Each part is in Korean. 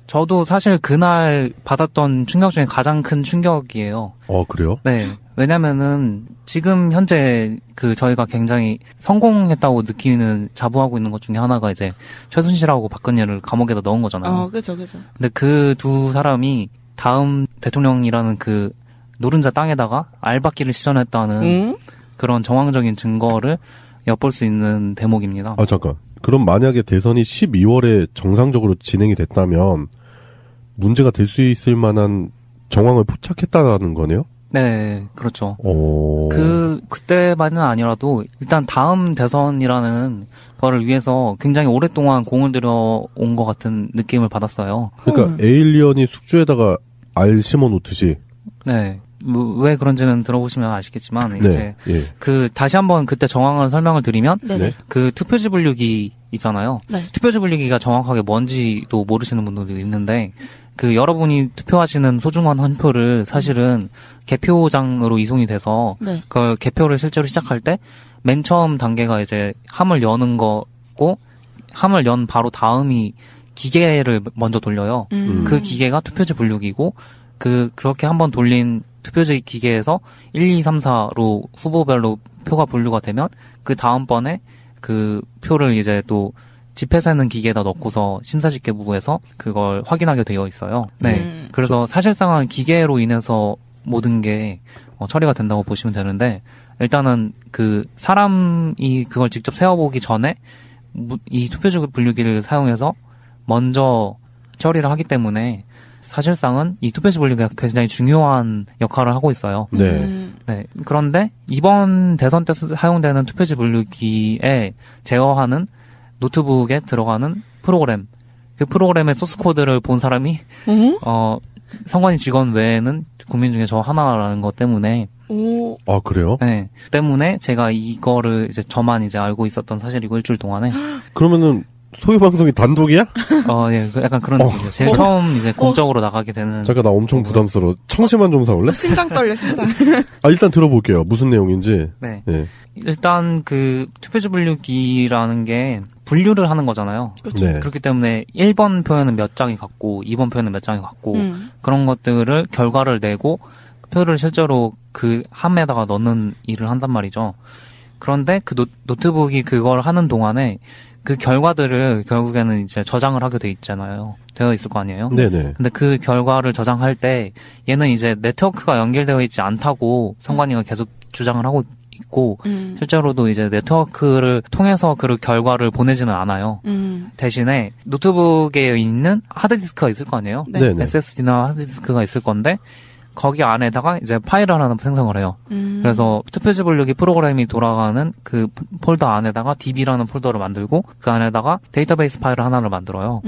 저도 사실 그날 받았던 충격 중에 가장 큰 충격이에요. 그래요? 네. 왜냐면은 지금 현재 저희가 굉장히 성공했다고 느끼는 자부하고 있는 것 중에 하나가 이제 최순실하고 박근혜를 감옥에다 넣은 거잖아요. 그죠. 근데 그 두 사람이 다음 대통령이라는 그 노른자 땅에다가 알박기를 시전했다는 그런 정황적인 증거를 엿볼 수 있는 대목입니다. 잠깐. 그럼 만약에 대선이 12월에 정상적으로 진행이 됐다면 문제가 될 수 있을 만한 정황을 포착했다라는 거네요? 네, 그렇죠. 그때만은 아니라도 일단 다음 대선이라는 거를 위해서 굉장히 오랫동안 공을 들여온 것 같은 느낌을 받았어요. 그러니까 에일리언이 숙주에다가 알 심어 놓듯이. 네. 왜 그런지는 들어보시면 아시겠지만, 네, 이제, 다시 한번 그때 정황을 설명을 드리면, 네. 그 투표지 분류기 있잖아요. 네. 투표지 분류기가 정확하게 뭔지도 모르시는 분들도 있는데, 여러분이 투표하시는 소중한 한 표를 사실은 개표장으로 이송이 돼서, 네. 그걸 개표를 실제로 시작할 때, 맨 처음 단계가 이제 함을 여는 거고, 함을 연 바로 다음이 기계를 먼저 돌려요. 그 기계가 투표지 분류기고, 그렇게 한번 돌린 투표지 기계에서 1, 2, 3, 4로 후보별로 표가 분류가 되면 그 다음번에 그 표를 이제 또 지폐 세는 기계에다 넣고서 심사집계부에서 그걸 확인하게 되어 있어요. 네. 그래서 사실상은 기계로 인해서 모든 게 처리가 된다고 보시면 되는데 일단은 사람이 그걸 직접 세워보기 전에 이 투표지 분류기를 사용해서 먼저 처리를 하기 때문에 사실상은 이 투표지 분류기가 굉장히 중요한 역할을 하고 있어요. 네. 네. 그런데 이번 대선 때 사용되는 투표지 분류기에 제어하는 노트북에 들어가는 프로그램, 그 프로그램의 소스 코드를 본 사람이 선관위 직원 외에는 국민 중에 저 하나라는 것 때문에. 그래요? 네. 때문에 제가 이거를 이제 저만 이제 알고 있었던 사실이고 일주일 동안에. 그러면은 소유 방송이 단독이야? 예, 약간 그런 느낌이죠. 제일 처음 이제 공적으로 나가게 되는. 잠깐 나 엄청 부담스러워. 청심환 좀 사올래? 심장 떨려, 심장. 일단 들어볼게요. 무슨 내용인지. 네. 네. 일단 투표지 분류기라는 게 분류를 하는 거잖아요. 그렇죠. 네. 그렇기 때문에 1번 표에는 몇 장이 같고 2번 표에는 몇 장이 같고 그런 것들을 결과를 내고 표를 실제로 그 함에다가 넣는 일을 한단 말이죠. 그런데 그 노트북이 그걸 하는 동안에 그 결과들을 결국에는 이제 저장을 하게 되어 있을 거 아니에요? 네네. 근데 그 결과를 저장할 때 얘는 이제 네트워크가 연결되어 있지 않다고 선관위가 계속 주장을 하고 있고 실제로도 이제 네트워크를 통해서 그 결과를 보내지는 않아요. 대신에 노트북에 있는 하드디스크가 있을 거 아니에요? 네. SSD나 하드디스크가 있을 건데 거기 안에다가 이제 파일을 하나 생성을 해요. 그래서 투표지 분류기 프로그램이 돌아가는 그 폴더 안에다가 DB라는 폴더를 만들고 그 안에다가 데이터베이스 파일을 하나를 만들어요.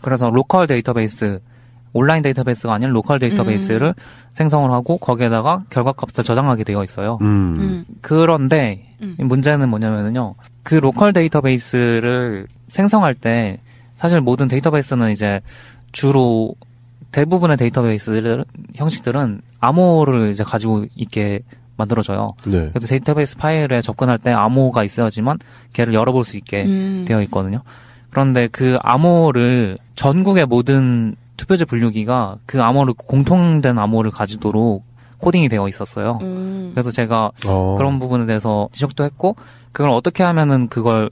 그래서 로컬 데이터베이스, 온라인 데이터베이스가 아닌 로컬 데이터베이스를 생성을 하고 거기에다가 결과값을 저장하게 되어 있어요. 그런데 문제는 뭐냐면요. 그 로컬 데이터베이스를 생성할 때 사실 모든 데이터베이스는 이제 주로 대부분의 데이터베이스 형식들은 암호를 이제 가지고 있게 만들어져요. 네. 그래서 데이터베이스 파일에 접근할 때 암호가 있어야지만 걔를 열어볼 수 있게 되어 있거든요. 그런데 그 암호를 전국의 모든 투표지 분류기가 그 암호를 공통된 암호를 가지도록 코딩이 되어 있었어요. 그래서 제가 그런 부분에 대해서 지적도 했고 그걸 어떻게 하면은 그걸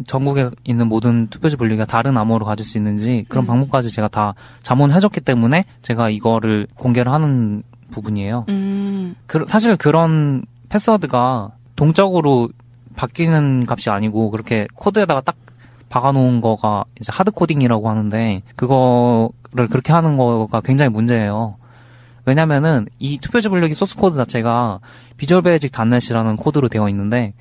전국에 있는 모든 투표지 분류기가 다른 암호를 가질 수 있는지 그런 방법까지 제가 다 자문해줬기 때문에 제가 이거를 공개를 하는 부분이에요. 사실 그런 패스워드가 동적으로 바뀌는 값이 아니고 그렇게 코드에다가 딱 박아놓은 거가 이제 하드 코딩이라고 하는데 그거를 그렇게 하는 거가 굉장히 문제예요. 왜냐면은 이 투표지 분류기 소스 코드 자체가 비주얼 베이직 닷넷이라는 코드로 되어 있는데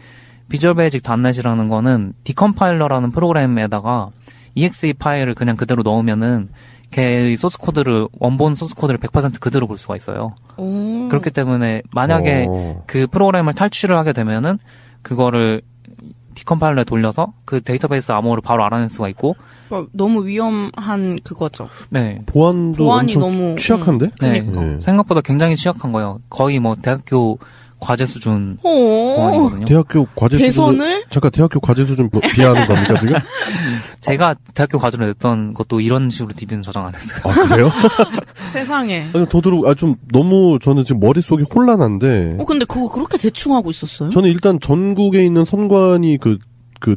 비주얼 베이직 닷넷이라는 거는 디컴파일러라는 프로그램에다가 exe 파일을 그냥 그대로 넣으면은 걔의 소스 코드를 원본 소스 코드를 100% 그대로 볼 수가 있어요. 그렇기 때문에 만약에 그 프로그램을 탈취를 하게 되면은 그거를 디컴파일러에 돌려서 그 데이터베이스 암호를 바로 알아낼 수가 있고 너무 위험한 그거죠. 네. 보안이 엄청 너무 취약한데? 네. 그러니까. 생각보다 굉장히 취약한 거예요. 거의 뭐 대학교 과제 수준 보안이거든요. 대학교 과제 개선을? 잠깐 대학교 과제 수준 비하하는 겁니까 지금? 제가 대학교 과제로 냈던 것도 이런 식으로 DB는 저장 안 했어요. 아 그래요? 세상에. 아니 좀 너무 저는 지금 머릿속이 혼란한데. 근데 그거 그렇게 대충 하고 있었어요? 저는 일단 전국에 있는 선관위 그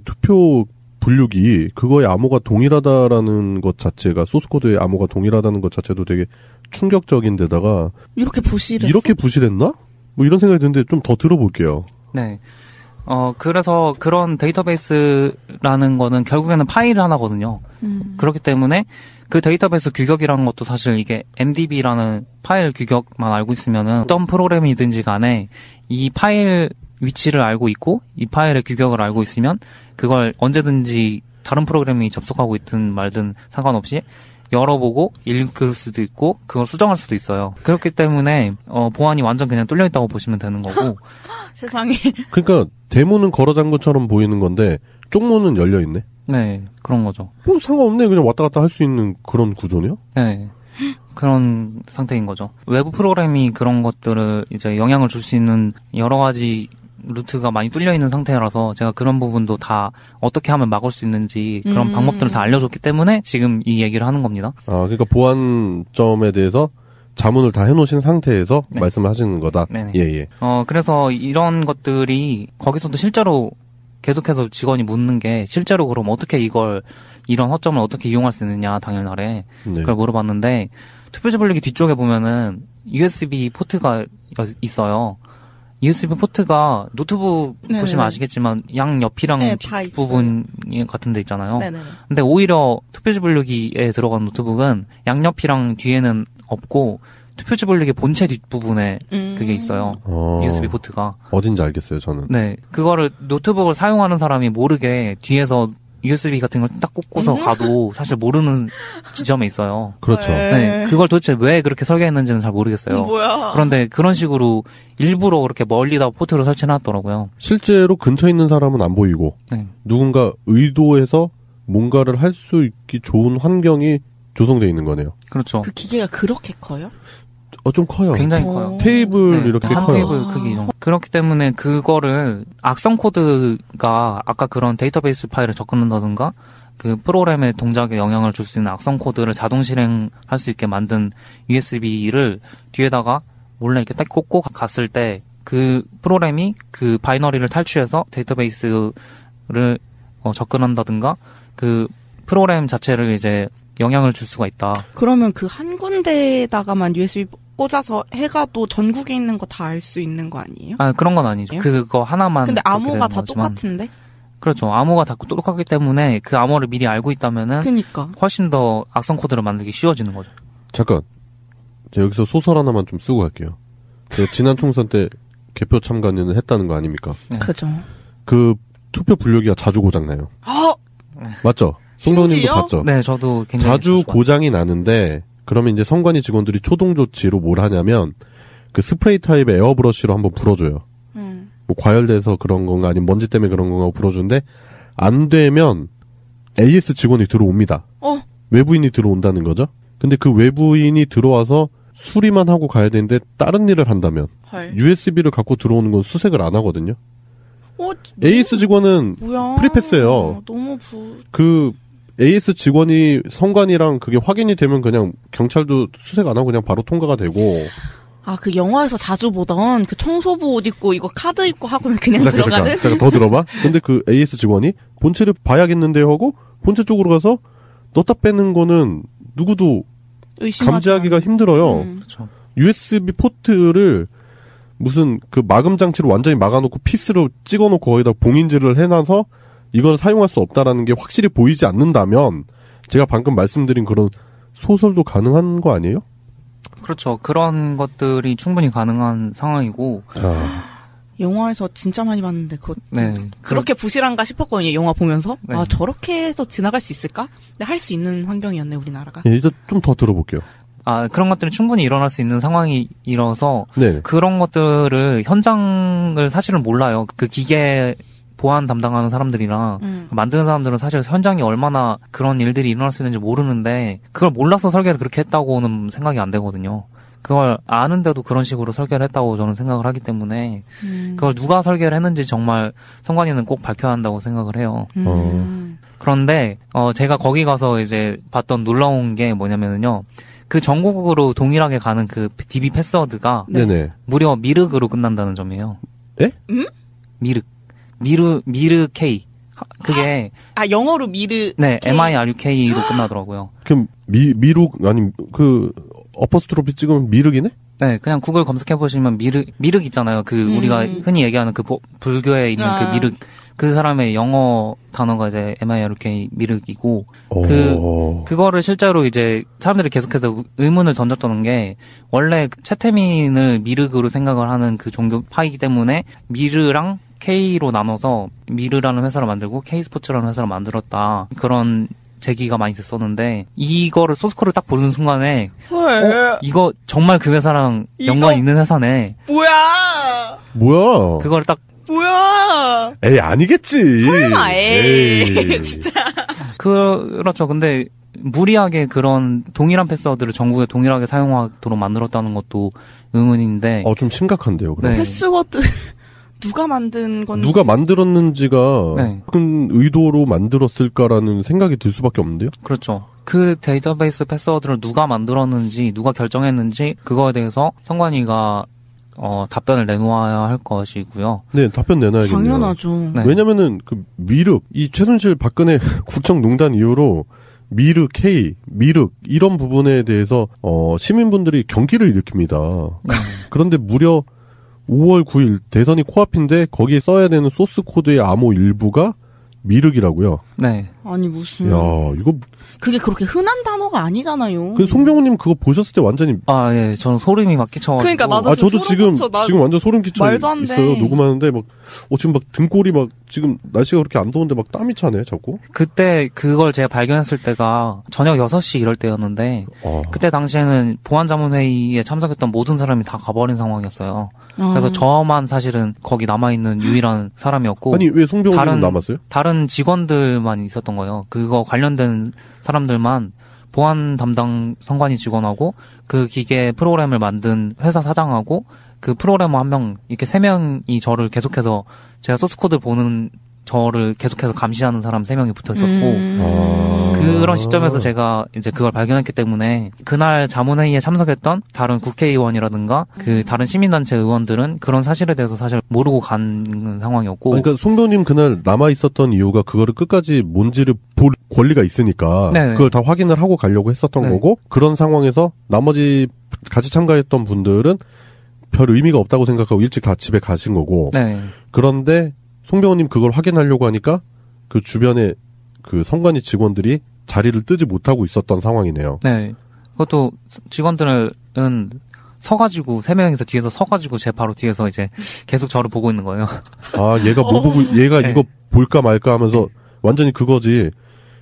투표 분류기 그거에 암호가 동일하다라는 것 자체가 소스코드의 암호가 동일하다는 것 자체도 되게 충격적인데다가 이렇게 부실했어? 이렇게 부실했나? 뭐 이런 생각이 드는데 좀 더 들어볼게요. 네. 그래서 그런 데이터베이스라는 거는 결국에는 파일 하나거든요. 그렇기 때문에 그 데이터베이스 규격이라는 것도 사실 이게 MDB라는 파일 규격만 알고 있으면은 어떤 프로그램이든지 간에 이 파일 위치를 알고 있고 이 파일의 규격을 알고 있으면 그걸 언제든지 다른 프로그램이 접속하고 있든 말든 상관없이 열어보고 읽을 수도 있고 그걸 수정할 수도 있어요. 그렇기 때문에 보안이 완전 그냥 뚫려 있다고 보시면 되는 거고. 세상에. 그러니까 대문은 걸어 잠근 것처럼 보이는 건데 쪽문은 열려 있네. 네, 그런 거죠. 뭐 상관없네. 그냥 왔다 갔다 할 수 있는 그런 구조네요. 네. 그런 상태인 거죠. 외부 프로그램이 그런 것들을 이제 영향을 줄 수 있는 여러 가지 루트가 많이 뚫려 있는 상태라서 제가 그런 부분도 다 어떻게 하면 막을 수 있는지 그런 방법들을 다 알려줬기 때문에 지금 이 얘기를 하는 겁니다. 그러니까 보안점에 대해서 자문을 다 해놓으신 상태에서 네. 말씀을 하시는 거다. 네네. 예. 그래서 이런 것들이 거기서도 실제로 계속해서 직원이 묻는 게 실제로 그럼 어떻게 이런 허점을 어떻게 이용할 수 있느냐 당일날에 네. 그걸 물어봤는데 투표지 분리기 뒤쪽에 보면은 USB 포트가 있어요. USB 포트가 노트북 네네. 보시면 아시겠지만 양 옆이랑 네, 다 뒷부분 같은 데 있잖아요. 네네. 근데 오히려 투표지 분리기에 들어간 노트북은 양옆이랑 뒤에는 없고 투표지 분리기 본체 뒷부분에 그게 있어요. USB 포트가. 어딘지 알겠어요, 저는. 네. 그거를 노트북을 사용하는 사람이 모르게 뒤에서 USB 같은 걸 딱 꽂고서 가도 사실 모르는 지점에 있어요. 그렇죠. 네. 그걸 도대체 왜 그렇게 설계했는지는 잘 모르겠어요. 뭐야. 그런데 그런 식으로 일부러 그렇게 멀리다 포트를 설치해놨더라고요. 실제로 근처에 있는 사람은 안 보이고 네. 누군가 의도해서 뭔가를 할 수 있기 좋은 환경이 조성되어 있는 거네요. 그렇죠. 그 기계가 그렇게 커요? 좀 커요. 굉장히 커요. 테이블 네, 이렇게 한 커요. 테이블 크기 정도. 그렇기 때문에 그거를 악성 코드가 아까 그런 데이터베이스 파일을 접근한다든가 그 프로그램의 동작에 영향을 줄 수 있는 악성 코드를 자동 실행할 수 있게 만든 USB를 뒤에다가 몰래 이렇게 딱 꽂고 갔을 때 그 프로그램이 그 바이너리를 탈취해서 데이터베이스를 접근한다든가 그 프로그램 자체를 이제 영향을 줄 수가 있다. 그러면 그 한 군데에다가만 USB 꽂아서 해가도 전국에 있는 거 다 알 수 있는 거 아니에요? 그런 건 아니죠. 그거 하나만. 근데 그렇게 암호가 되는 다 거지만. 똑같은데? 그렇죠. 암호가 다 똑같기 때문에 그 암호를 미리 알고 있다면은 그니까. 훨씬 더 악성 코드를 만들기 쉬워지는 거죠. 잠깐. 제가 여기서 소설 하나만 좀 쓰고 갈게요. 제가 지난 총선 때 개표 참관을 했다는 거 아닙니까? 네. 그죠. 그 투표 분류기가 자주 고장나요. 맞죠? 송도님도 심지어? 봤죠? 네, 저도 굉장히 자주 고장이 나는데 그러면 이제 선관위 직원들이 초동 조치로 뭘 하냐면 그 스프레이 타입의 에어브러쉬로 한번 불어줘요. 뭐 과열돼서 그런 건가 아니면 먼지 때문에 그런 건가 불어주는데 안 되면 AS 직원이 들어옵니다. 외부인이 들어온다는 거죠. 근데 그 외부인이 들어와서 수리만 하고 가야 되는데 다른 일을 한다면 헐. USB를 갖고 들어오는 건 수색을 안 하거든요. AS 직원은 뭐야. 프리패스예요. 너무 그 AS 직원이 선관이랑 그게 확인이 되면 그냥 경찰도 수색 안 하고 그냥 바로 통과가 되고. 그 영화에서 자주 보던 그 청소부 옷 입고 이거 카드 입고 하고는 그냥 들어가는? 잠깐 더 들어봐. 근데 그 AS 직원이 본체를 봐야겠는데요 하고 본체 쪽으로 가서 넣다 빼는 거는 누구도 감지하기가 힘들어요. 그렇죠. USB 포트를 무슨 그 마금 장치로 완전히 막아놓고 피스로 찍어놓고 거기다 봉인질을 해놔서 이걸 사용할 수 없다라는 게 확실히 보이지 않는다면 제가 방금 말씀드린 그런 소설도 가능한 거 아니에요? 그렇죠. 그런 것들이 충분히 가능한 상황이고. 영화에서 진짜 많이 봤는데 네. 그렇게 부실한가 싶었거든요. 영화 보면서. 네. 저렇게 해서 지나갈 수 있을까? 근데 할 수 있는 환경이었네 우리나라가. 예, 이제 좀 더 들어볼게요. 그런 것들이 충분히 일어날 수 있는 상황이라서 네. 그런 것들을 현장을 사실은 몰라요. 그 기계 보안 담당하는 사람들이랑 만드는 사람들은 사실 현장이 얼마나 그런 일들이 일어날 수 있는지 모르는데 그걸 몰라서 설계를 그렇게 했다고는 생각이 안 되거든요. 그걸 아는데도 그런 식으로 설계를 했다고 저는 생각을 하기 때문에 그걸 누가 설계를 했는지 정말 선관위는 꼭 밝혀야 한다고 생각을 해요. 그런데 제가 거기 가서 이제 봤던 놀라운 게 뭐냐면은요. 그 전국으로 동일하게 가는 그 DB 패스워드가 네네. 무려 미륵으로 끝난다는 점이에요. 에? 미르 K. 그게 영어로 미르 네, K. MIRUK로 끝나더라고요. 그럼 미룩 아니 그 어퍼스트로피 찍으면 미륵이네? 네, 그냥 구글 검색해 보시면 미륵 있잖아요. 그 우리가 흔히 얘기하는 그 불교에 있는 그 미륵, 그 사람의 영어 단어가 이제 MIRUK 미륵이고 그거를 실제로 이제 사람들이 계속해서 의문을 던졌던 게 원래 채태민을 미륵으로 생각을 하는 그 종교파이기 때문에 미르랑 K로 나눠서 미르라는 회사를 만들고 K스포츠라는 회사를 만들었다. 그런 제기가 많이 됐었는데 이거를 소스코드를 딱 보는 순간에 이거 정말 그 회사랑 연관이 있는 회사네. 뭐야? 그걸 딱 뭐야? 에이 아니겠지. 설마 에이. 진짜. 그렇죠. 근데 무리하게 그런 동일한 패스워드를 전국에 동일하게 사용하도록 만들었다는 것도 의문인데. 좀 심각한데요. 그럼. 네. 패스워드 누가 만든 건지. 누가 만들었는지가 큰 의도로 만들었을까라는 생각이 들 수밖에 없는데요. 그렇죠. 그 데이터베이스 패스워드를 누가 만들었는지, 누가 결정했는지 그거에 대해서 선관위가 답변을 내놓아야 할 것이고요. 네, 답변 내놔야겠네요. 당연하죠. 네. 왜냐면은 그 미륵, 이 최순실 박근혜 국정농단 이후로 미륵 K, 미륵 이런 부분에 대해서 시민분들이 경기를 일으킵니다. 그런데 무려 5월 9일 대선이 코앞인데 거기에 써야 되는 소스 코드의 암호 일부가 미륵이라고요. 네. 아니 무슨. 야, 이거 그게 그렇게 흔한 단어가 아니잖아요. 그 송병호님 그거 보셨을 때 완전히 예, 저는 소름이 막 끼쳐가지고. 그러니까 나도 저도 지금 완전 소름 끼쳐 말도 안 있어요. 돼. 녹음하는데 막 지금 막 등골이 막 지금 날씨가 그렇게 안 더운데 막 땀이 차네 자꾸. 그때 그걸 제가 발견했을 때가 저녁 6시 이럴 때였는데 그때 당시에는 보안자문회의에 참석했던 모든 사람이 다 가버린 상황이었어요. 그래서 저만 사실은 거기 남아있는 유일한 사람이었고. 아니 왜 송병호님은 남았어요? 다른 직원들만 있었던 거예요. 그거 관련된 사람들만 보안 담당 선관위 직원하고 그 기계 프로그램을 만든 회사 사장하고 그 프로그래머 한 명, 이렇게 3명이 저를 계속해서 제가 소스코드를 보는 저를 계속해서 감시하는 사람 3명이 붙어 있었고 그런 시점에서 제가 이제 그걸 발견했기 때문에 그날 자문회의에 참석했던 다른 국회의원이라든가 그 다른 시민단체 의원들은 그런 사실에 대해서 사실 모르고 간 상황이었고. 그러니까 송병호님 그날 남아 있었던 이유가 그거를 끝까지 뭔지를 볼 권리가 있으니까 네네. 그걸 다 확인을 하고 가려고 했었던 네. 거고 그런 상황에서 나머지 같이 참가했던 분들은 별 의미가 없다고 생각하고 일찍 다 집에 가신 거고. 네. 그런데 송병호님 그걸 확인하려고 하니까 그 주변에 그 선관위 직원들이 자리를 뜨지 못하고 있었던 상황이네요. 네. 그것도 직원들은 서가지고 3명이서 뒤에서 서가지고 제 바로 뒤에서 이제 계속 저를 보고 있는 거예요. 얘가 뭐 보고 얘가 네. 이거 볼까 말까 하면서 완전히 그거지.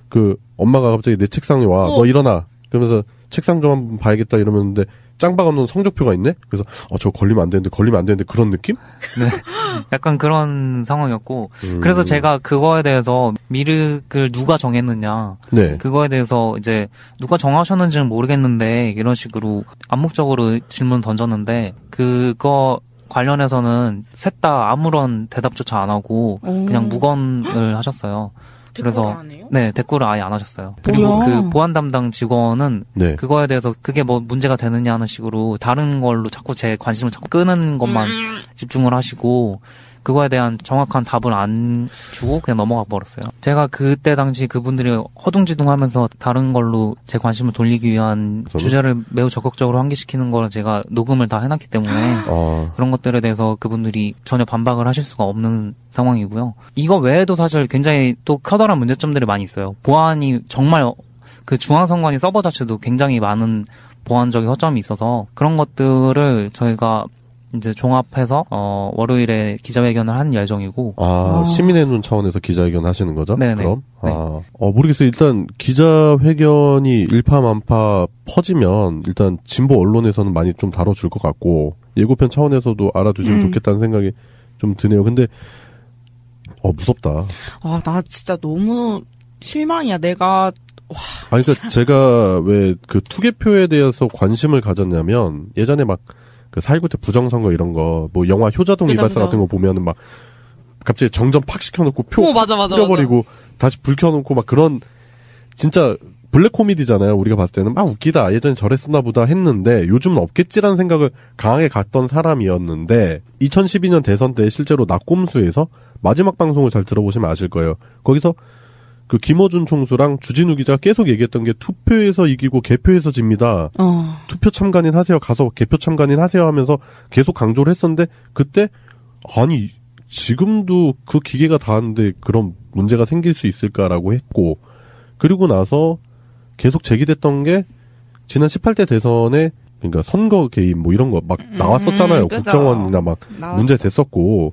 그 엄마가 갑자기 내 책상에 와. 너 일어나. 그러면서 책상 좀 한번 봐야겠다 이러는데 짱박아 놓은 성적표가 있네? 그래서, 저거 걸리면 안 되는데 그런 느낌? 네. 약간 그런 상황이었고. 그래서 제가 그거에 대해서 미륵을 누가 정했느냐. 네. 그거에 대해서 이제 누가 정하셨는지는 모르겠는데, 이런 식으로 암묵적으로 질문 던졌는데, 그거 관련해서는 셋 다 아무런 대답조차 안 하고, 그냥 무건을 하셨어요. 그래서 네 댓글을 아예 안 하셨어요. 그리고 그 보안 담당 직원은 네. 그거에 대해서 그게 뭐 문제가 되느냐 하는 식으로 다른 걸로 자꾸 제 관심을 자꾸 끄는 것만 집중을 하시고 그거에 대한 정확한 답을 안 주고 그냥 넘어가 버렸어요. 제가 그때 당시 그분들이 허둥지둥하면서 다른 걸로 제 관심을 돌리기 위한 주제를 매우 적극적으로 환기시키는 걸 제가 녹음을 다 해놨기 때문에 그런 것들에 대해서 그분들이 전혀 반박을 하실 수가 없는 상황이고요. 이거 외에도 사실 굉장히 또 커다란 문제점들이 많이 있어요. 보안이 정말 그 중앙선관위 서버 자체도 굉장히 많은 보안적인 허점이 있어서 그런 것들을 저희가 이제 종합해서 월요일에 기자회견을 한 예정이고. 시민의 눈 차원에서 기자회견 하시는 거죠? 네네. 그럼? 네. 모르겠어요. 일단 기자회견이 일파만파 퍼지면 일단 진보 언론에서는 많이 좀 다뤄줄 것 같고 예고편 차원에서도 알아두시면 좋겠다는 생각이 좀 드네요. 근데 무섭다. 나 진짜 너무 실망이야. 내가 아니, 그러니까 제가 왜 그 투개표에 대해서 관심을 가졌냐면 예전에 막 그 4.19 때 부정선거 이런 거 뭐 영화 효자동 이발사 같은 거 보면은 막 갑자기 정전 팍 시켜놓고 표 뿌려버리고 다시 불 켜놓고 막 그런 진짜 블랙 코미디잖아요. 우리가 봤을 때는 막 웃기다. 예전에 저랬었나 보다 했는데 요즘은 없겠지라는 생각을 강하게 갖던 사람이었는데 2012년 대선 때 실제로 낙곰수에서 마지막 방송을 잘 들어보시면 아실 거예요. 거기서 그 김어준 총수랑 주진우 기자가 계속 얘기했던 게 투표에서 이기고 개표에서 집니다. 투표 참관인 하세요. 가서 개표 참관인 하세요 하면서 계속 강조를 했었는데 그때 아니 지금도 그 기계가 닿았는데 그런 문제가 생길 수 있을까라고 했고 그리고 나서 계속 제기됐던 게 지난 18대 대선에 그러니까 선거 개입 뭐 이런 거 막 나왔었잖아요. 국정원이나 막 문제 됐었고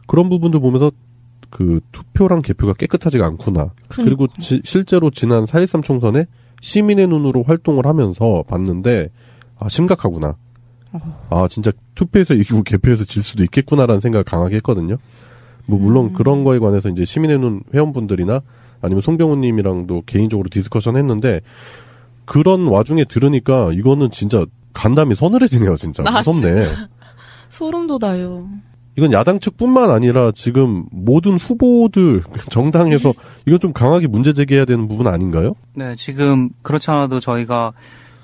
그런 부분들 보면서 그 투표랑 개표가 깨끗하지가 않구나. 그리고 실제로 지난 4.13 총선에 시민의 눈으로 활동을 하면서 봤는데 아 심각하구나. 아 진짜 투표에서 이기고 개표에서 질 수도 있겠구나라는 생각을 강하게 했거든요. 뭐 물론 그런 거에 관해서 이제 시민의 눈 회원분들이나 아니면 송병호님이랑도 개인적으로 디스커션 했는데 그런 와중에 들으니까 이거는 진짜 간담이 서늘해지네요. 진짜 무섭네. 진짜. 소름 돋아요. 이건 야당 측뿐만 아니라 지금 모든 후보들 정당에서 이건 좀 강하게 문제 제기해야 되는 부분 아닌가요? 네, 지금 그렇지 않아도 저희가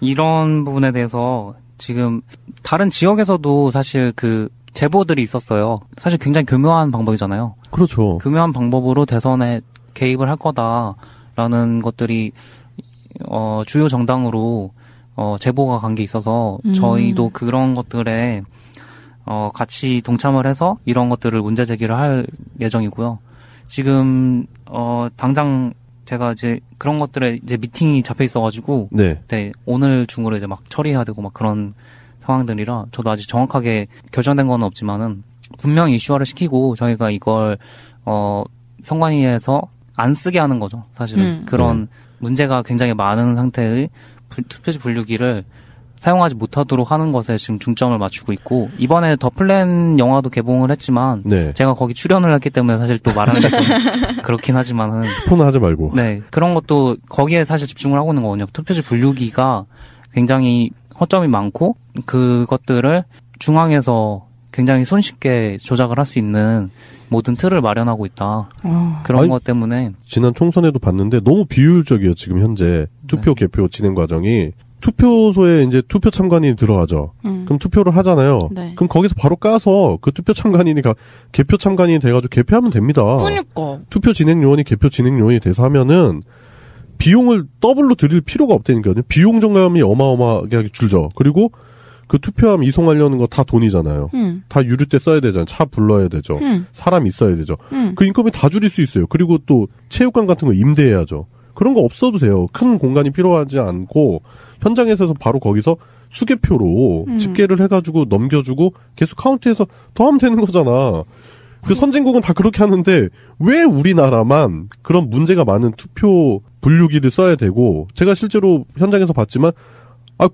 이런 부분에 대해서 지금 다른 지역에서도 사실 그 제보들이 있었어요. 사실 굉장히 교묘한 방법이잖아요. 그렇죠. 교묘한 방법으로 대선에 개입을 할 거다라는 것들이 주요 정당으로 제보가 간 게 있어서 저희도 그런 것들에 같이 동참을 해서 이런 것들을 문제 제기를 할 예정이고요. 지금 당장 제가 이제 그런 것들에 이제 미팅이 잡혀 있어가지고 네, 오늘 중으로 이제 막 처리해야 되고 막 그런 상황들이라 저도 아직 정확하게 결정된 건 없지만은 분명히 이슈화를 시키고 저희가 이걸 선관위에서 안 쓰게 하는 거죠. 사실은 그런 문제가 굉장히 많은 상태의 투표지 분류기를 사용하지 못하도록 하는 것에 지금 중점을 맞추고 있고 이번에 더 플랜 영화도 개봉을 했지만 네, 제가 거기 출연을 했기 때문에 사실 또 말하는 게 좀 그렇긴 하지만은 스포는 하지 말고 네 그런 것도 거기에 사실 집중을 하고 있는 거거든요. 투표지 분류기가 굉장히 허점이 많고 그것들을 중앙에서 굉장히 손쉽게 조작을 할 수 있는 모든 틀을 마련하고 있다. 그런 것 때문에 지난 총선에도 봤는데 너무 비효율적이에요. 지금 현재 투표 개표 진행 과정이 투표소에 이제 투표 참관인이 들어가죠. 그럼 투표를 하잖아요. 네. 그럼 거기서 바로 까서 그 투표 참관인이 개표 참관인이 돼가지고 개표하면 됩니다. 그러니까 투표 진행 요원이 개표 진행 요원이 돼서 하면은 비용을 더블로 들일 필요가 없다니까요. 비용 절감이 어마어마하게 줄죠. 그리고 그 투표함 이송하려는 거 다 돈이잖아요. 다 유류 때 써야 되잖아요. 차 불러야 되죠. 사람 있어야 되죠. 그 인건비 다 줄일 수 있어요. 그리고 또 체육관 같은 거 임대해야죠. 그런 거 없어도 돼요. 큰 공간이 필요하지 않고 현장에서 바로 거기서 수개표로 집계를 해가지고 넘겨주고 계속 카운트해서 더 하면 되는 거잖아. 그 선진국은 다 그렇게 하는데 왜 우리나라만 그런 문제가 많은 투표 분류기를 써야 되고 제가 실제로 현장에서 봤지만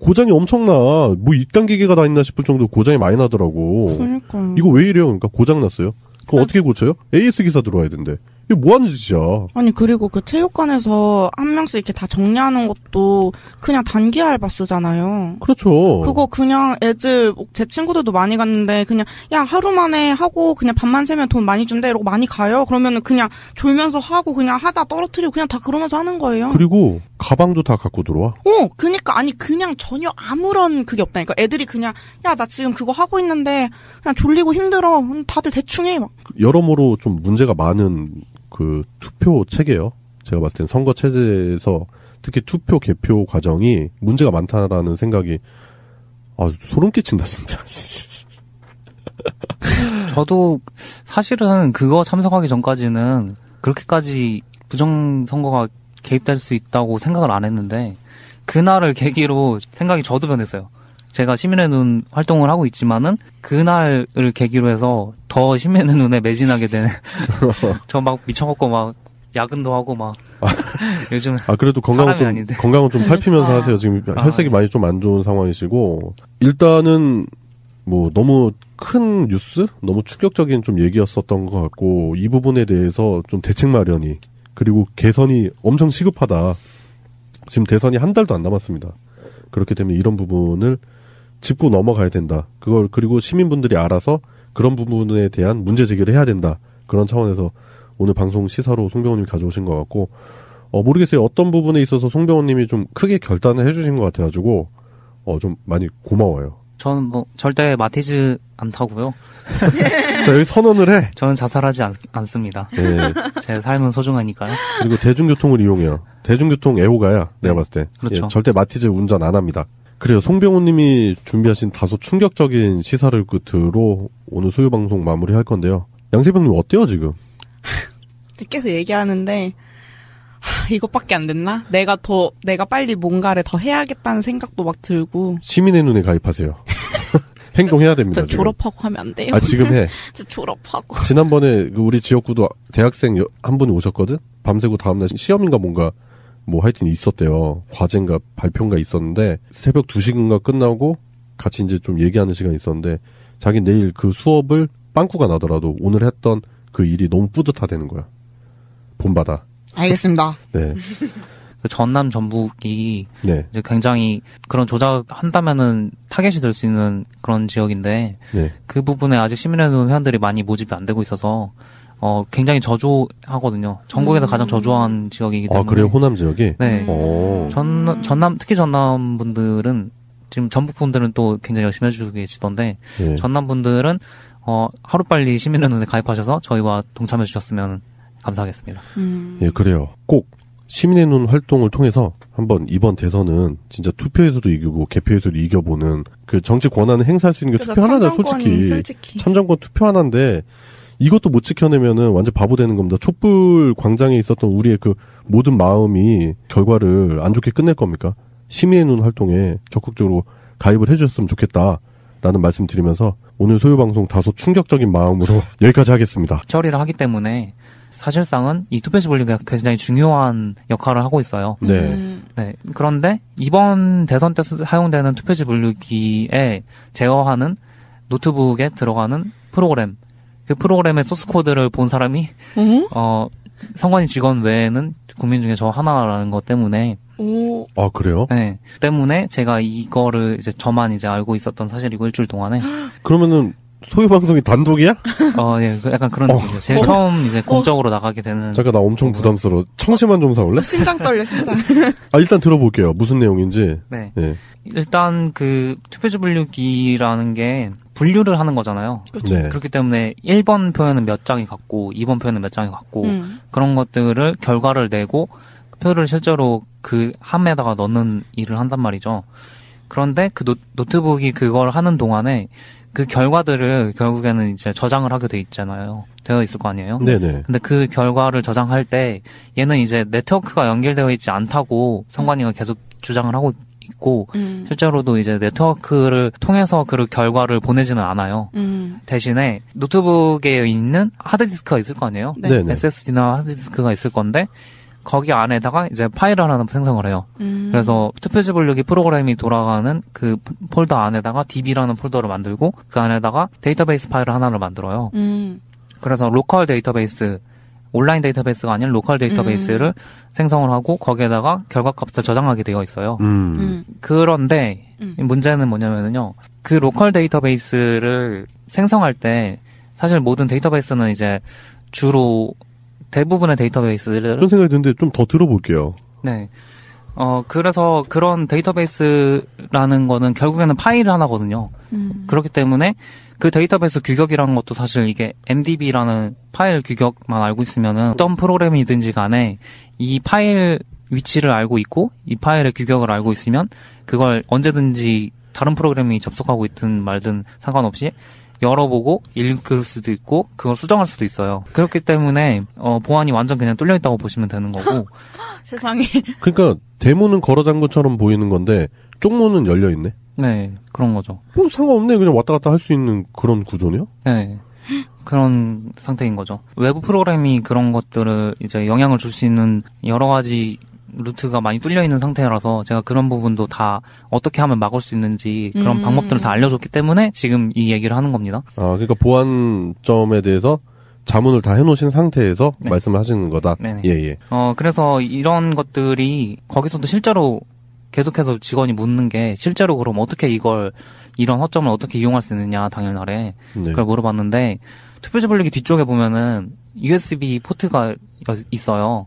고장이 엄청나. 뭐 이딴 기계가 다 있나 싶을 정도로 고장이 많이 나더라고. 그러니까 이거 왜 이래요? 그러니까 고장 났어요? 그럼 어떻게 고쳐요? AS 기사 들어와야 된대. 이게 뭐 하는 짓이야. 아니 그리고 그 체육관에서 한 명씩 이렇게 다 정리하는 것도 그냥 단기 알바 쓰잖아요. 그렇죠. 그거 그냥 애들 제 친구들도 많이 갔는데 그냥 야 하루 만에 하고 그냥 밤만 새면 돈 많이 준대 이러고 많이 가요. 그러면은 그냥 졸면서 하고 그냥 하다 떨어뜨리고 그냥 다 그러면서 하는 거예요. 그리고 가방도 다 갖고 들어와. 그니까 아니 그냥 전혀 아무런 그게 없다니까. 애들이 그냥 야 나 지금 그거 하고 있는데 그냥 졸리고 힘들어. 다들 대충 해 막. 여러모로 좀 문제가 많은 그 투표 체계요. 제가 봤을 땐 선거 체제에서 특히 투표 개표 과정이 문제가 많다라는 생각이 소름 끼친다 진짜. 저도 사실은 그거 참석하기 전까지는 그렇게까지 부정선거가 개입될 수 있다고 생각을 안 했는데 그날을 계기로 생각이 저도 변했어요. 제가 시민의 눈 활동을 하고 있지만은 그날을 계기로 해서 더 시민의 눈에 매진하게 되는 저 막 미쳐갖고 막 야근도 하고 막 요즘 그래도 건강은 좀 살피면서 하세요. 지금 혈색이 많이 좀 안 좋은 상황이시고 일단은 뭐 너무 큰 뉴스, 너무 충격적인 좀 얘기였었던 것 같고 이 부분에 대해서 좀 대책 마련이 그리고 개선이 엄청 시급하다. 지금 대선이 한 달도 안 남았습니다. 그렇기 때문에 이런 부분을 짚고 넘어가야 된다. 그걸 그리고 시민분들이 알아서 그런 부분에 대한 문제 제기를 해야 된다. 그런 차원에서 오늘 방송 시사로 송병호님이 가져오신 것 같고 모르겠어요. 어떤 부분에 있어서 송병호님이 좀 크게 결단을 해주신 것 같아가지고 좀 많이 고마워요. 저는 뭐 절대 마티즈 안 타고요. 자, 여기 선언을 해. 저는 자살하지 않습니다. 네. 제 삶은 소중하니까요. 그리고 대중교통을 이용해요. 대중교통 애호가야. 내가 봤을 때. 그렇죠. 예, 절대 마티즈 운전 안 합니다. 그래요. 송병호님이 준비하신 다소 충격적인 시사를 끝으로 오늘 소유방송 마무리할 건데요. 양세병님 어때요 지금? 계속 얘기하는데 이것밖에 안 됐나? 내가 빨리 뭔가를 더 해야겠다는 생각도 막 들고. 시민의 눈에 가입하세요. 행동해야 됩니다. 저 지금. 졸업하고 하면 안 돼요? 아 지금 해. 저 졸업하고. 지난번에 우리 지역구도 대학생 한 분이 오셨거든? 밤새고 다음날 시험인가 뭔가 뭐 하여튼 있었대요. 과제인가 발표인가 있었는데 새벽 2시인가 끝나고 같이 이제 좀 얘기하는 시간이 있었는데 자기 내일 그 수업을 빵꾸가 나더라도 오늘 했던 그 일이 너무 뿌듯하다는 거야. 본받아. 알겠습니다. 네. 그 전남 전북이 네. 이제 굉장히 그런 조작한다면은 타겟이 될 수 있는 그런 지역인데 네. 그 부분에 아직 시민의회 회원들이 많이 모집이 안 되고 있어서 굉장히 저조하거든요. 전국에서 가장 저조한 지역이기 때문에. 아 그래요? 호남 지역이? 네. 전남 특히 전남 분들은 지금 전북 분들은 또 굉장히 열심히 해주고 계시던데 네. 전남 분들은 하루빨리 시민의회에 가입하셔서 저희와 동참해 주셨으면 감사하겠습니다. 예, 그래요. 꼭 시민의 눈 활동을 통해서 한번 이번 대선은 진짜 투표에서도 이기고 개표에서도 이겨보는 그 정치 권한을 행사할 수 있는 게 투표 하나다, 솔직히. 참정권 투표 하나인데 이것도 못 지켜내면은 완전 바보 되는 겁니다. 촛불 광장에 있었던 우리의 그 모든 마음이 결과를 안 좋게 끝낼 겁니까? 시민의 눈 활동에 적극적으로 가입을 해주셨으면 좋겠다라는 말씀 드리면서 오늘 소유방송 다소 충격적인 마음으로 여기까지 하겠습니다. 처리를 하기 때문에 사실상은 이 투표지 분류가 굉장히 중요한 역할을 하고 있어요. 네. 네. 그런데 이번 대선 때 사용되는 투표지 분류기에 제어하는 노트북에 들어가는 프로그램, 그 프로그램의 소스 코드를 본 사람이 선관위 직원 외에는 국민 중에 저 하나라는 것 때문에. 오. 아 그래요? 네. 때문에 제가 이거를 이제 저만 이제 알고 있었던 사실이고 일주일 동안에. 그러면은 소유 방송이 단독이야? 예, 약간 그런 느낌이죠. 제일 처음 이제 공적으로 나가게 되는. 잠깐 나 엄청 부담스러워. 청심환 좀 사올래? 심장 떨려, 심장. 일단 들어볼게요. 무슨 내용인지. 네. 네. 일단 그 투표지 분류기라는 게 분류를 하는 거잖아요. 그렇죠. 네. 그렇기 때문에 1번 표에는 몇 장이 같고 2번 표에는 몇 장이 같고 그런 것들을 결과를 내고 표를 실제로 그 함에다가 넣는 일을 한단 말이죠. 그런데 그 노트북이 그걸 하는 동안에 그 결과들을 결국에는 이제 저장을 하게 되어 있을 거 아니에요. 네네. 근데 그 결과를 저장할 때 얘는 이제 네트워크가 연결되어 있지 않다고 선관위가 계속 주장을 하고 있고 실제로도 이제 네트워크를 통해서 그 결과를 보내지는 않아요. 대신에 노트북에 있는 하드디스크가 있을 거 아니에요. 네. SSD나 하드디스크가 있을 건데 거기 안에다가 이제 파일을 하나 생성을 해요. 그래서 투표지 분류기 프로그램이 돌아가는 그 폴더 안에다가 DB라는 폴더를 만들고 그 안에다가 데이터베이스 파일을 하나를 만들어요. 그래서 로컬 데이터베이스, 온라인 데이터베이스가 아닌 로컬 데이터베이스를 생성을 하고 거기에다가 결과값을 저장하게 되어 있어요. 그런데 문제는 뭐냐면요. 그 로컬 데이터베이스를 생성할 때 사실 모든 데이터베이스는 이제 주로 대부분의 데이터베이스를 그런 생각이 드는데 좀 더 들어볼게요. 네. 그래서 그런 데이터베이스라는 거는 결국에는 파일 하나거든요. 그렇기 때문에 그 데이터베이스 규격이라는 것도 사실 이게 MDB라는 파일 규격만 알고 있으면은 어떤 프로그램이든지 간에 이 파일 위치를 알고 있고 이 파일의 규격을 알고 있으면 그걸 언제든지 다른 프로그램이 접속하고 있든 말든 상관없이 열어보고 읽을 수도 있고 그걸 수정할 수도 있어요. 그렇기 때문에 보안이 완전 그냥 뚫려 있다고 보시면 되는 거고. 세상에. 그러니까 대문은 걸어 잠근처럼 보이는 건데 쪽문은 열려 있네. 네, 그런 거죠. 뭐 상관없네. 그냥 왔다 갔다 할 수 있는 그런 구조네요. 네. 그런 상태인 거죠. 외부 프로그램이 그런 것들을 이제 영향을 줄 수 있는 여러 가지 루트가 많이 뚫려 있는 상태라서 제가 그런 부분도 다 어떻게 하면 막을 수 있는지 그런 방법들을 다 알려줬기 때문에 지금 이 얘기를 하는 겁니다. 그러니까 보안점에 대해서 자문을 다 해놓으신 상태에서 네. 말씀을 하시는 거다. 네네. 예. 그래서 이런 것들이 거기서도 실제로 계속해서 직원이 묻는 게 실제로 그럼 어떻게 이런 허점을 어떻게 이용할 수 있느냐 당일날에 네. 그걸 물어봤는데 투표지 분류기 뒤쪽에 보면은 USB 포트가 있어요.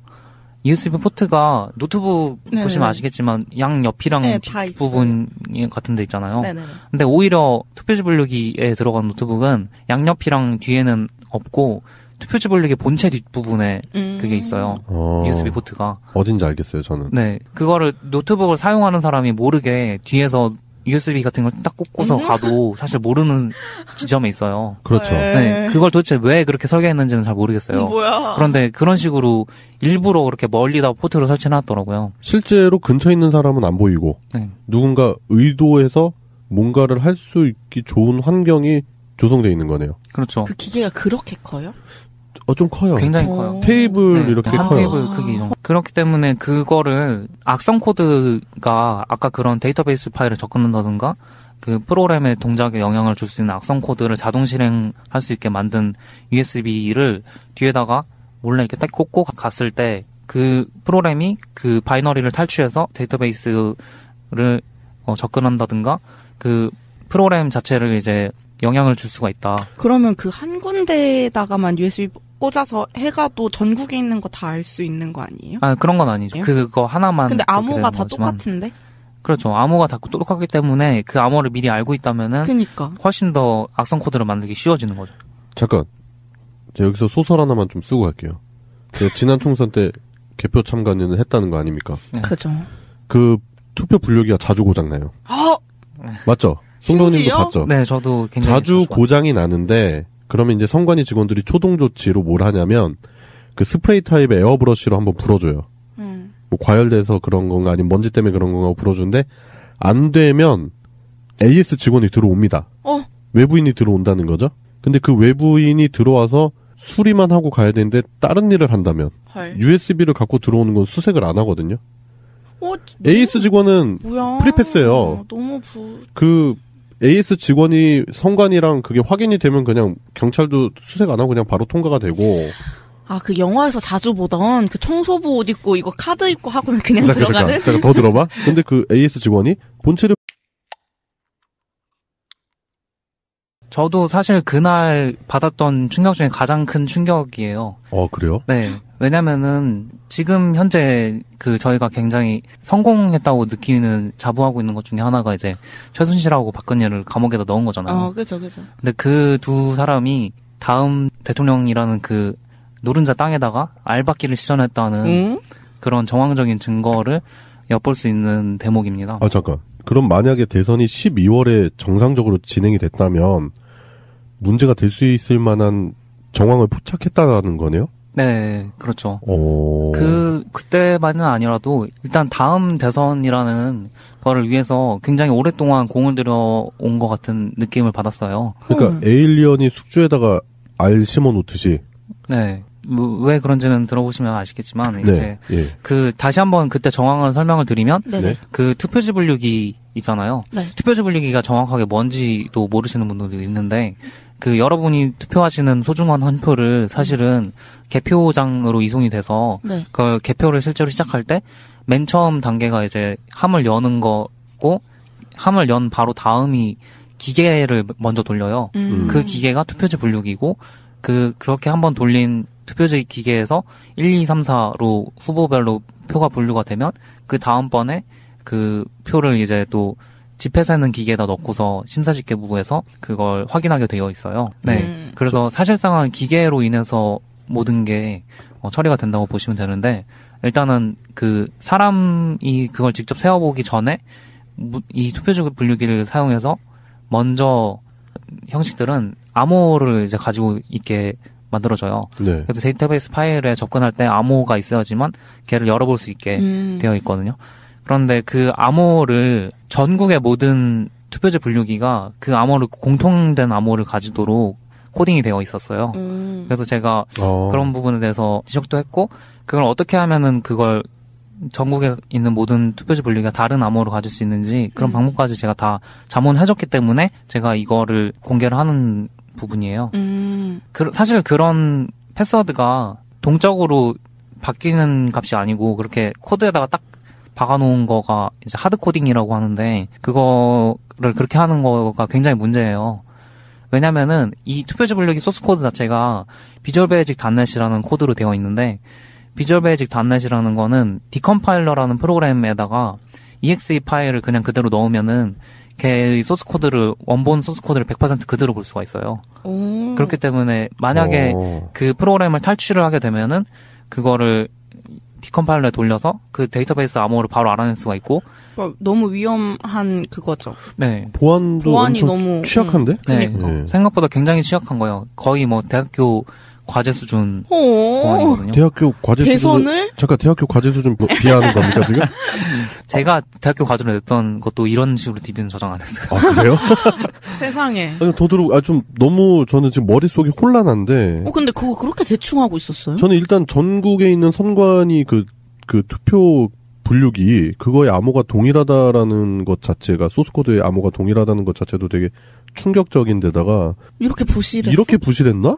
USB 포트가 노트북 네네. 보시면 아시겠지만 양옆이랑 네, 다 뒷부분 같은 데 있잖아요. 네네네. 근데 오히려 투표지 분류기에 들어간 노트북은 양옆이랑 뒤에는 없고 투표지 분류기 본체 뒷부분에 그게 있어요. USB 포트가. 어딘지 알겠어요, 저는. 네. 그거를 노트북을 사용하는 사람이 모르게 뒤에서 USB 같은 걸 딱 꽂고서 가도 사실 모르는 지점에 있어요. 그렇죠. 네. 그걸 도대체 왜 그렇게 설계했는지는 잘 모르겠어요. 뭐야? 그런데 그런 식으로 일부러 그렇게 멀리다 포트를 설치해놨더라고요. 실제로 근처에 있는 사람은 안 보이고 네. 누군가 의도해서 뭔가를 할 수 있기 좋은 환경이 조성되어 있는 거네요. 그렇죠. 그 기계가 그렇게 커요? 좀 커요. 굉장히 커요. 테이블 네, 이렇게 한 커요. 테이블 크기 정도. 그렇기 때문에 그거를 악성 코드가 아까 그런 데이터베이스 파일을 접근한다든가 그 프로그램의 동작에 영향을 줄 수 있는 악성 코드를 자동 실행할 수 있게 만든 USB를 뒤에다가 몰래 이렇게 딱 꽂고 갔을 때 그 프로그램이 그 바이너리를 탈취해서 데이터베이스를 접근한다든가 그 프로그램 자체를 이제 영향을 줄 수가 있다. 그러면 그 한 군데에다가만 USB 꽂아서 해가도 전국에 있는 거 다 알 수 있는 거 아니에요? 그런 건 아니죠. 그거 하나만. 근데 그렇게 암호가 되는 다 거지만. 똑같은데? 그렇죠. 암호가 다 똑같기 때문에 그 암호를 미리 알고 있다면은 그니까. 훨씬 더 악성 코드를 만들기 쉬워지는 거죠. 잠깐. 제가 여기서 소설 하나만 좀 쓰고 갈게요. 제가 지난 총선 때 개표 참관을 했다는 거 아닙니까? 네. 그죠. 그 투표 분류기가 자주 고장나요. 맞죠? 송도님도 심지어? 봤죠? 네, 저도 굉장히 자주 고장이 나는데 그러면 이제 선관위 직원들이 초동 조치로 뭘 하냐면 그 스프레이 타입의 에어브러쉬로 한번 불어줘요. 뭐 과열돼서 그런 건가 아니면 먼지 때문에 그런 건가 불어주는데 안 되면 AS 직원이 들어옵니다. 외부인이 들어온다는 거죠. 근데 그 외부인이 들어와서 수리만 하고 가야 되는데 다른 일을 한다면 헐. USB를 갖고 들어오는 건 수색을 안 하거든요. AS 직원은 뭐야? 프리패스예요. 너무 그 AS 직원이 선관이랑 그게 확인이 되면 그냥 경찰도 수색 안 하고 그냥 바로 통과가 되고. 그 영화에서 자주 보던 그 청소부 옷 입고 이거 카드 입고 하고는 그냥 들어가는? 잠깐 더 들어봐. 근데 그 AS 직원이 본체를 저도 사실 그날 받았던 충격 중에 가장 큰 충격이에요. 그래요? 네. 왜냐면은 지금 현재 그 저희가 굉장히 성공했다고 느끼는 자부하고 있는 것 중에 하나가 이제 최순실하고 박근혜를 감옥에다 넣은 거잖아요. 그죠. 근데 그 두 사람이 다음 대통령이라는 그 노른자 땅에다가 알박기를 시전했다는 그런 정황적인 증거를 엿볼 수 있는 대목입니다. 잠깐. 그럼 만약에 대선이 12월에 정상적으로 진행이 됐다면 문제가 될 수 있을 만한 정황을 포착했다라는 거네요? 네, 그렇죠. 그때만은 아니라도 일단 다음 대선이라는 거를 위해서 굉장히 오랫동안 공을 들여온 것 같은 느낌을 받았어요. 그러니까 에일리언이 숙주에다가 알 심어 놓듯이. 네. 왜 그런지는 들어보시면 아시겠지만 네. 이제 다시 한번 그때 정황을 설명을 드리면 네네. 그 투표지 분류기 있잖아요. 네. 투표지 분류기가 정확하게 뭔지도 모르시는 분들이 있는데 그 여러분이 투표하시는 소중한 한 표를 사실은 개표장으로 이송이 돼서 네. 그걸 개표를 실제로 시작할 때 맨 처음 단계가 이제 함을 여는 거고 함을 연 바로 다음이 기계를 먼저 돌려요. 그 기계가 투표지 분류기고 그렇게 한번 돌린 투표지 기계에서 1, 2, 3, 4로 후보별로 표가 분류가 되면 그 다음번에 그 표를 이제 또 집회세는 기계에다 넣고서 심사집계부에서 그걸 확인하게 되어 있어요. 네. 그래서 사실상은 기계로 인해서 모든 게 처리가 된다고 보시면 되는데 일단은 그 사람이 그걸 직접 세워보기 전에 이 투표지 분류기를 사용해서 먼저 형식들은 암호를 이제 가지고 있게 만들어져요. 네. 그래서 데이터베이스 파일에 접근할 때 암호가 있어야지만 걔를 열어볼 수 있게 되어 있거든요. 그런데 그 암호를 전국의 모든 투표지 분류기가 그 암호를 공통된 암호를 가지도록 코딩이 되어 있었어요. 그래서 제가 그런 부분에 대해서 지적도 했고 그걸 어떻게 하면은 그걸 전국에 있는 모든 투표지 분류기가 다른 암호를 가질 수 있는지 그런 방법까지 제가 다 자문해줬기 때문에 제가 이거를 공개를 하는 부분이에요. 사실 그런 패스워드가 동적으로 바뀌는 값이 아니고 그렇게 코드에다가 딱 박아놓은 거가 이제 하드 코딩이라고 하는데 그거를 그렇게 하는 거가 굉장히 문제예요. 왜냐면은 이 투표지 분류기 소스 코드 자체가 비주얼 베이직 닷넷이라는 코드로 되어 있는데 비주얼 베이직 닷넷이라는 거는 디컴파일러라는 프로그램에다가 exe 파일을 그냥 그대로 넣으면은 걔의 소스 코드를 원본 소스 코드를 100% 그대로 볼 수가 있어요. 그렇기 때문에 만약에 그 프로그램을 탈취를 하게 되면은 그거를 디컴파일러에 돌려서 그 데이터베이스 암호를 바로 알아낼 수가 있고 그러니까 너무 위험한 그거죠. 네. 보안이 엄청 너무 취약한데? 네. 네. 생각보다 굉장히 취약한 거예요. 거의 뭐 대학교 과제 수준 보안이거든요. 대학교 과제 수준을 잠깐 대학교 과제 수준 비하하는 겁니까 지금? 제가 대학교 과제로 냈던 것도 이런 식으로 DB는 저장 안 했어요. 아 그래요? 세상에. 아니 좀 너무 저는 지금 머릿속이 혼란한데. 근데 그거 그렇게 대충 하고 있었어요? 저는 일단 전국에 있는 선관위 그 투표 분류기 그거의 암호가 동일하다라는 것 자체가 소스코드의 암호가 동일하다는 것 자체도 되게 충격적인데다가 이렇게 부실했어? 이렇게 부실했나?